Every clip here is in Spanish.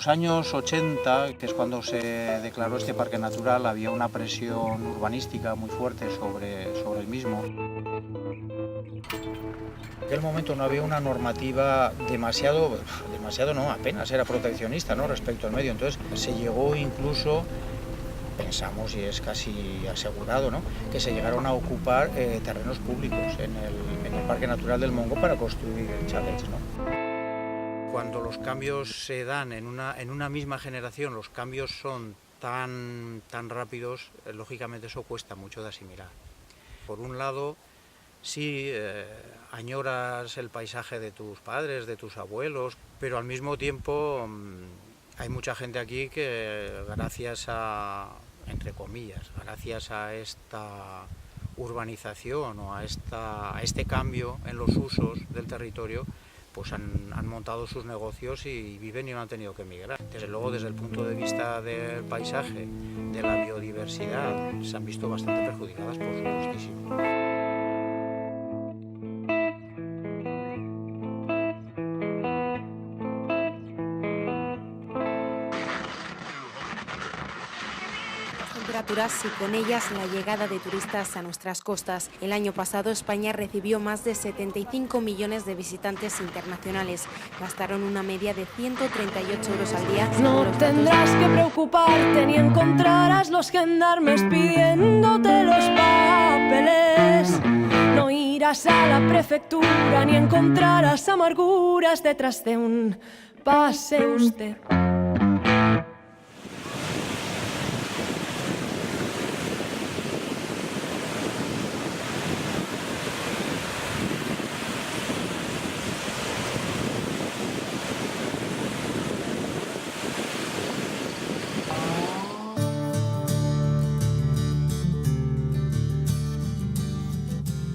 los años 80, que es cuando se declaró este parque natural, había una presión urbanística muy fuerte sobre el mismo. En aquel momento no había una normativa demasiado no, apenas era proteccionista, ¿no?, respecto al medio. Entonces se llegó incluso, pensamos, y es casi asegurado, ¿no?, que se llegaron a ocupar terrenos públicos en el Parque Natural del Mongo para construir chalets, ¿no? Cuando los cambios se dan en una misma generación, los cambios son tan rápidos, lógicamente eso cuesta mucho de asimilar. Por un lado, sí, añoras el paisaje de tus padres, de tus abuelos, pero al mismo tiempo hay mucha gente aquí que gracias a, entre comillas, gracias a esta urbanización o a este cambio en los usos del territorio, pues han montado sus negocios y viven y no han tenido que emigrar. Desde luego, desde el punto de vista del paisaje, de la biodiversidad, se han visto bastante perjudicadas, por supuestísimo. Y con ellas la llegada de turistas a nuestras costas. El año pasado España recibió más de 75 millones de visitantes internacionales. Gastaron una media de 138 euros al día. No tendrás que preocuparte ni encontrarás los gendarmes pidiéndote los papeles. No irás a la prefectura ni encontrarás amarguras detrás de un pase usted.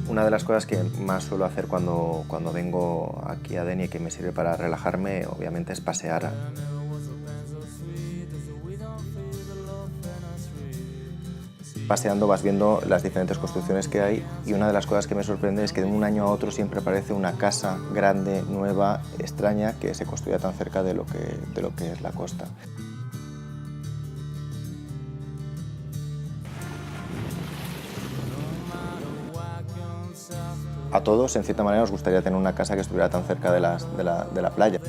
Una de las cosas que más suelo hacer cuando vengo aquí a Denia y que me sirve para relajarme, obviamente, es pasear. Paseando vas viendo las diferentes construcciones que hay y una de las cosas que me sorprende es que de un año a otro siempre aparece una casa grande, nueva, extraña, que se construya tan cerca de lo que es la costa. A todos, en cierta manera, nos gustaría tener una casa que estuviera tan cerca de la playa.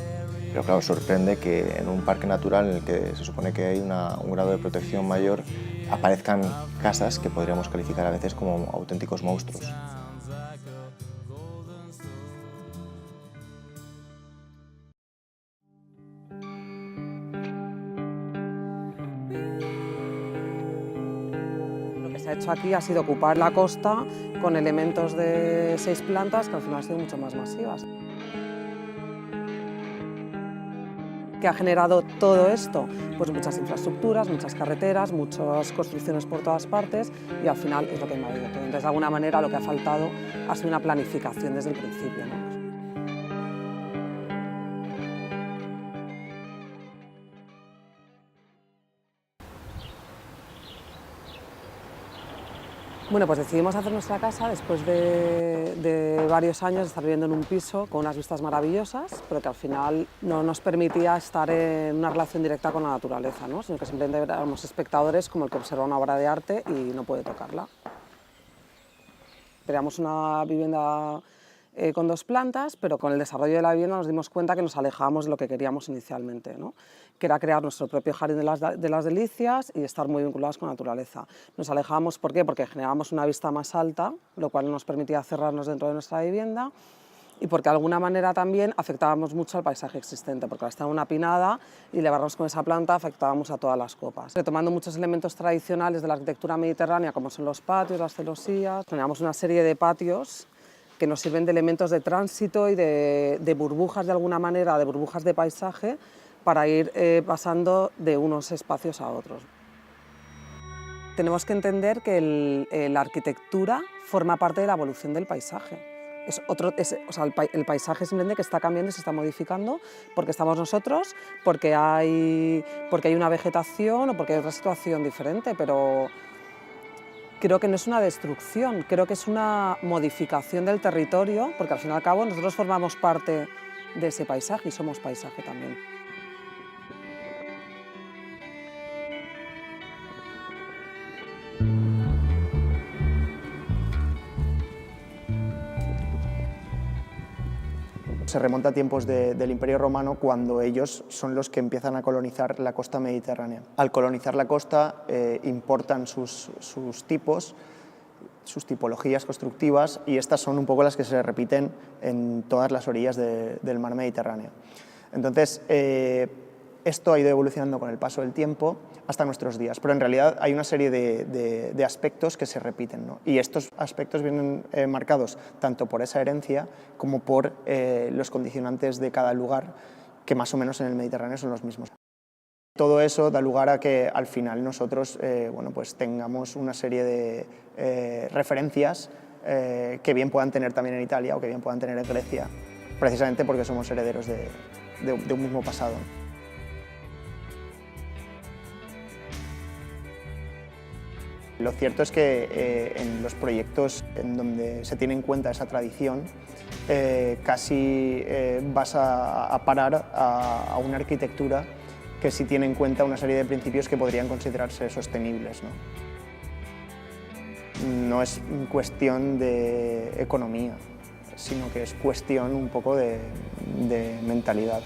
Pero claro, sorprende que en un parque natural en el que se supone que hay un grado de protección mayor, aparezcan casas que podríamos calificar a veces como auténticos monstruos. Lo que se ha hecho aquí ha sido ocupar la costa con elementos de 6 plantas que al final han sido mucho más masivas. ¿Qué ha generado todo esto? Pues muchas infraestructuras, muchas carreteras, muchas construcciones por todas partes y al final es lo que ha invadido todo. Entonces, de alguna manera, lo que ha faltado ha sido una planificación desde el principio, ¿no? Bueno, pues decidimos hacer nuestra casa después de varios años de estar viviendo en un piso con unas vistas maravillosas, pero que al final no nos permitía estar en una relación directa con la naturaleza, ¿no?, sino que simplemente éramos espectadores como el que observa una obra de arte y no puede tocarla. Creamos una vivienda con 2 plantas, pero con el desarrollo de la vivienda nos dimos cuenta que nos alejábamos de lo que queríamos inicialmente, ¿no?, que era crear nuestro propio jardín de las delicias y estar muy vinculados con la naturaleza. Nos alejábamos, ¿por qué? Porque generábamos una vista más alta, lo cual nos permitía cerrarnos dentro de nuestra vivienda, y porque de alguna manera también afectábamos mucho al paisaje existente, porque al estar en una pinada y elevarnos con esa planta afectábamos a todas las copas. Retomando muchos elementos tradicionales de la arquitectura mediterránea, como son los patios, las celosías, generamos una serie de patios que nos sirven de elementos de tránsito y de burbujas de alguna manera, de burbujas de paisaje, para ir pasando de unos espacios a otros. Tenemos que entender que la arquitectura forma parte de la evolución del paisaje. El paisaje simplemente que está cambiando y se está modificando porque estamos nosotros, porque hay una vegetación o porque hay otra situación diferente, pero creo que no es una destrucción, creo que es una modificación del territorio, porque al fin y al cabo nosotros formamos parte de ese paisaje y somos paisaje también. Se remonta a tiempos del Imperio Romano, cuando ellos son los que empiezan a colonizar la costa mediterránea. Al colonizar la costa importan sus tipos, sus tipologías constructivas, y estas son un poco las que se repiten en todas las orillas del mar Mediterráneo. Entonces, esto ha ido evolucionando con el paso del tiempo hasta nuestros días, pero en realidad hay una serie de aspectos que se repiten, ¿no? Y estos aspectos vienen marcados tanto por esa herencia como por los condicionantes de cada lugar, que más o menos en el Mediterráneo son los mismos. Todo eso da lugar a que al final nosotros bueno, pues tengamos una serie de referencias que bien puedan tener también en Italia o que bien puedan tener en Grecia, precisamente porque somos herederos de un mismo pasado. Lo cierto es que en los proyectos en donde se tiene en cuenta esa tradición, casi vas a parar a una arquitectura que sí tiene en cuenta una serie de principios que podrían considerarse sostenibles, ¿no? No es cuestión de economía, sino que es cuestión un poco de mentalidad.